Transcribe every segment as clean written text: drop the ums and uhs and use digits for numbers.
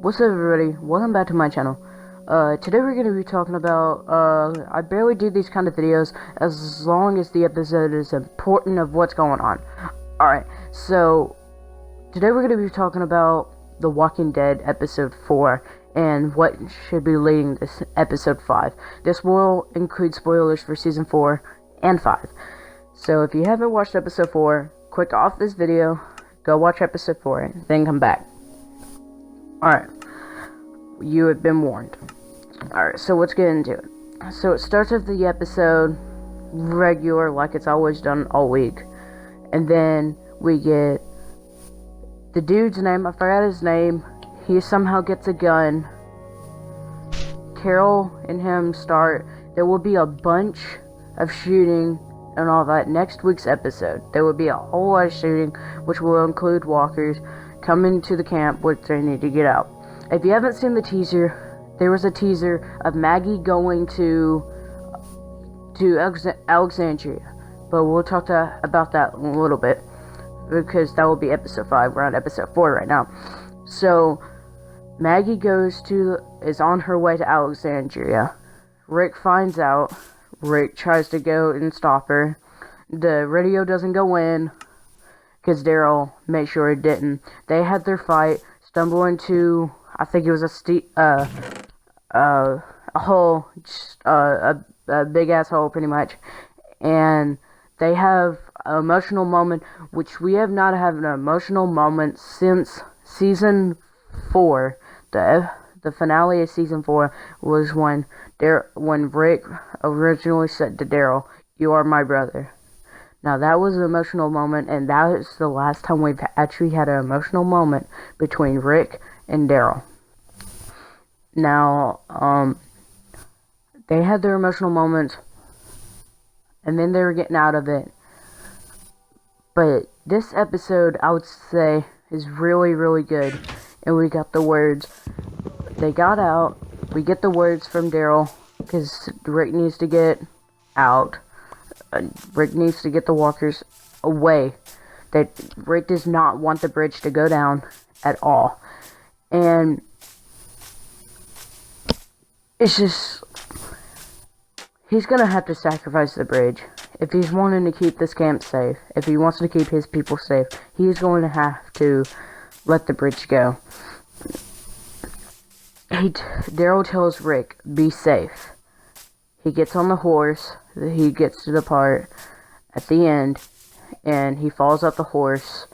What's up, everybody? Welcome back to my channel. Today we're going to be talking about, I barely do these kind of videos as long as the episode is important of what's going on. Alright, so, today we're going to be talking about The Walking Dead episode 4 and what should be leading this episode 5. This will include spoilers for season 4 and 5. So if you haven't watched episode 4, click off this video, go watch episode 4, then come back. Alright, you have been warned. Alright, so let's get into it. So it starts with the episode regular, like it's always done all week. And then we get the dude's name, I forgot his name. He somehow gets a gun. Carol and him start. There will be a bunch of shooting and all that next week's episode. There will be a whole lot of shooting, which will include walkers coming to the camp, which they need to get out. If you haven't seen the teaser, there was a teaser of Maggie going to Alexandria, but we'll talk about that in a little bit, because that will be episode 5. We're on episode 4 right now. So Maggie is on her way to Alexandria. Rick finds out. Rick tries to go and stop her. The radio doesn't go in, because Daryl made sure it didn't. They had their fight, stumble into, I think it was a hole, just a big ass hole, pretty much. And they have an emotional moment, which we have not had an emotional moment since season 4. The finale of season 4 was when Rick originally said to Daryl, "You are my brother." Now that was an emotional moment, and that is the last time we've actually had an emotional moment between Rick and Daryl. Now, they had their emotional moments, and then they were getting out of it. But this episode, I would say, is really, really good. And we got the words. They got out. We get the words from Daryl, because Rick needs to get out. Rick needs to get the walkers away. That Rick does not want the bridge to go down at all. And it's just, he's gonna have to sacrifice the bridge. If he's wanting to keep this camp safe, if he wants to keep his people safe, he's going to have to let the bridge go. Daryl tells Rick, "Be safe." He gets on the horse. He gets to the part at the end, and he falls off the horse,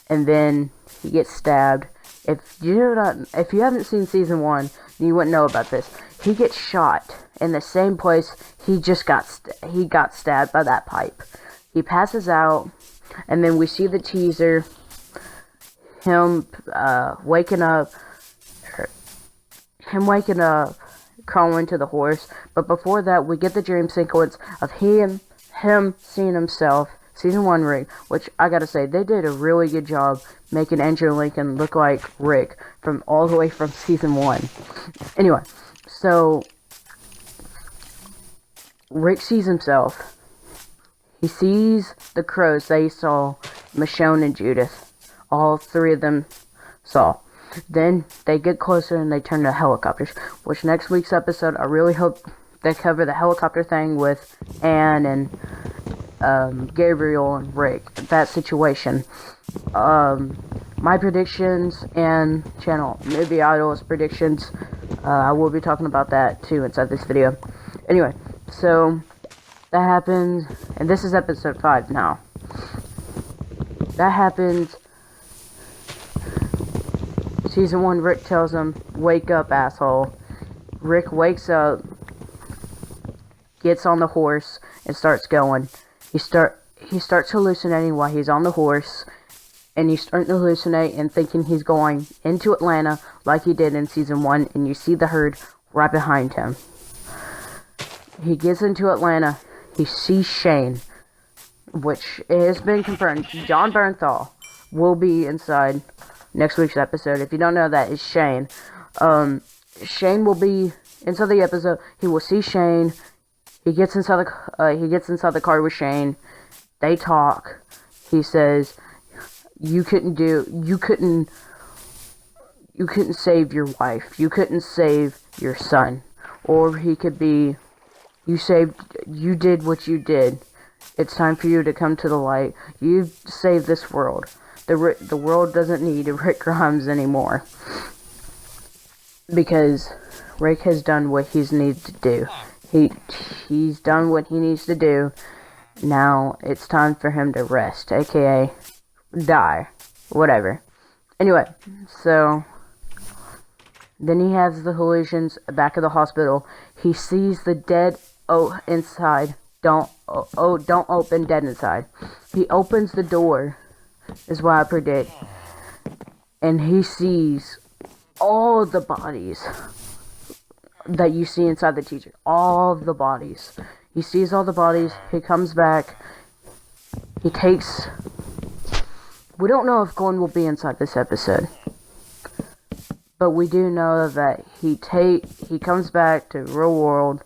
and then he gets stabbed. If you haven't seen season 1, you wouldn't know about this. He gets shot in the same place he got stabbed by that pipe. He passes out, and then we see the teaser, him waking up, crawling to the horse. But before that, we get the dream sequence of him seeing himself, season 1 Rick, which I gotta say, they did a really good job making Andrew Lincoln look like Rick from all the way from season 1. Anyway, so Rick sees himself. He sees the crows that he saw Michonne and Judith. All 3 of them saw. Then they get closer and they turn to helicopters, which next week's episode, I really hope they cover the helicopter thing with Anne and Gabriel and Rick, that situation. My predictions and channel Movie Idol's predictions, I will be talking about that too inside this video. Anyway, so that happens, and this is episode 5 now. That happens. Season 1, Rick tells him, "Wake up, asshole." Rick wakes up, gets on the horse, and starts going. He starts hallucinating while he's on the horse, and he's starting to hallucinate and thinking he's going into Atlanta like he did in season 1, and you see the herd right behind him. He gets into Atlanta. He sees Shane, which has been confirmed. John Bernthal will be inside next week's episode. If you don't know, that is Shane. Shane will be inside the episode. He will see Shane. He gets inside the car with Shane. They talk. He says, you couldn't you couldn't save your wife, you couldn't save your son, or he could be, you did what you did. It's time for you to come to the light. You saved this world. The world doesn't need Rick Grimes anymore. Because Rick has done what he needs to do. He's done what he needs to do. Now it's time for him to rest, aka die. Whatever. Anyway, so then he has the hallucinations back at the hospital. He sees the dead inside. Don't open dead inside. He opens the door, is what I predict. And he sees all the bodies that you see inside the teacher. All the bodies. He sees all the bodies. He comes back. He takes... We don't know if Glenn will be inside this episode. But we do know that he comes back to real world.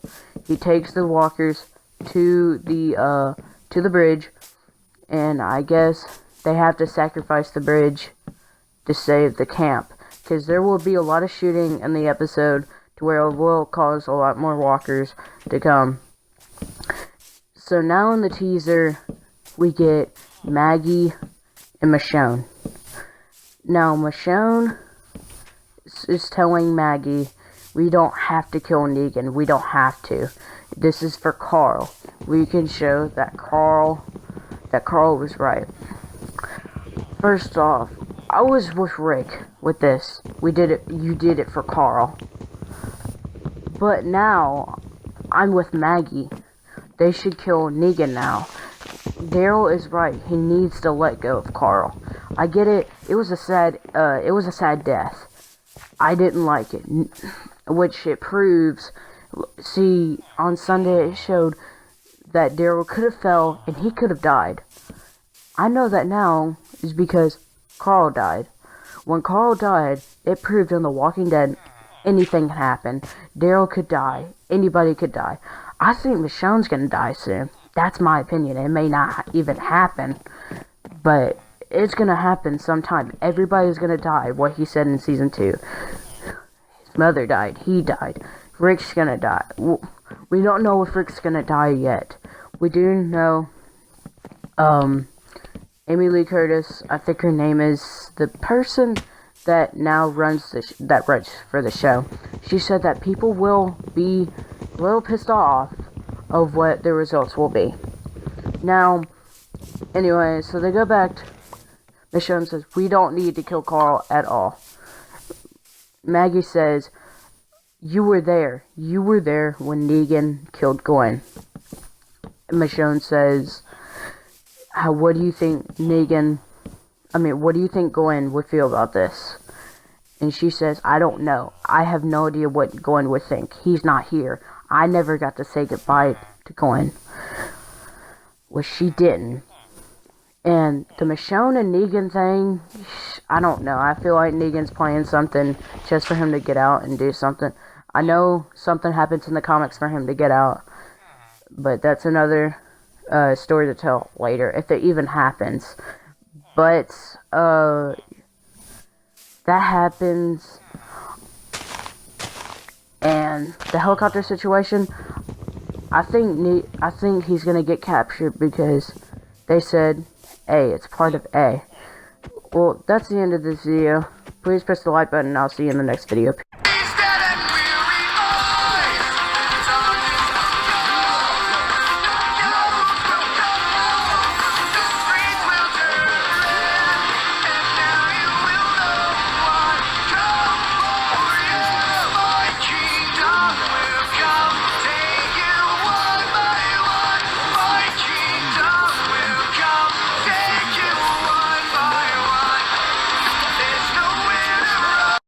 He takes the walkers to the bridge. And I guess they have to sacrifice the bridge to save the camp. Because there will be a lot of shooting in the episode to where it will cause a lot more walkers to come. So now in the teaser, we get Maggie and Michonne. Now Michonne is telling Maggie, we don't have to kill Negan. We don't have to. This is for Carl. We can show that Carl was right. First off, I was with Rick with this. You did it for Carl. But now, I'm with Maggie. They should kill Negan now. Daryl is right. He needs to let go of Carl. I get it. It was a sad death. I didn't like it. Which it proves. See, on Sunday it showed that Daryl could have fell and he could have died. I know that now is because Carl died. When Carl died, it proved in The Walking Dead anything can happen. Daryl could die. Anybody could die. I think Michonne's gonna die soon. That's my opinion. It may not even happen, but it's gonna happen sometime. Everybody's gonna die. What he said in season 2. His mother died. He died. Rick's gonna die. We don't know if Rick's gonna die yet. We do know, Amy Lee Curtis, I think her name is, the person that now runs for the show. She said that people will be a little pissed off of what the results will be. Now, anyway, so they go back. Michonne says, we don't need to kill Carl at all. Maggie says, you were there. You were there when Negan killed Glenn. Michonne says, what do you think Glenn would feel about this? And she says, I don't know. I have no idea what Glenn would think. He's not here. I never got to say goodbye to Glenn. Well, she didn't. And the Michonne and Negan thing, I don't know. I feel like Negan's playing something just for him to get out and do something. I know something happens in the comics for him to get out. But that's another story to tell later, if it even happens. But that happens, and the helicopter situation, I think he's gonna get captured because they said A, it's part of A. Well, that's the end of this video. Please press the like button and I'll see you in the next video.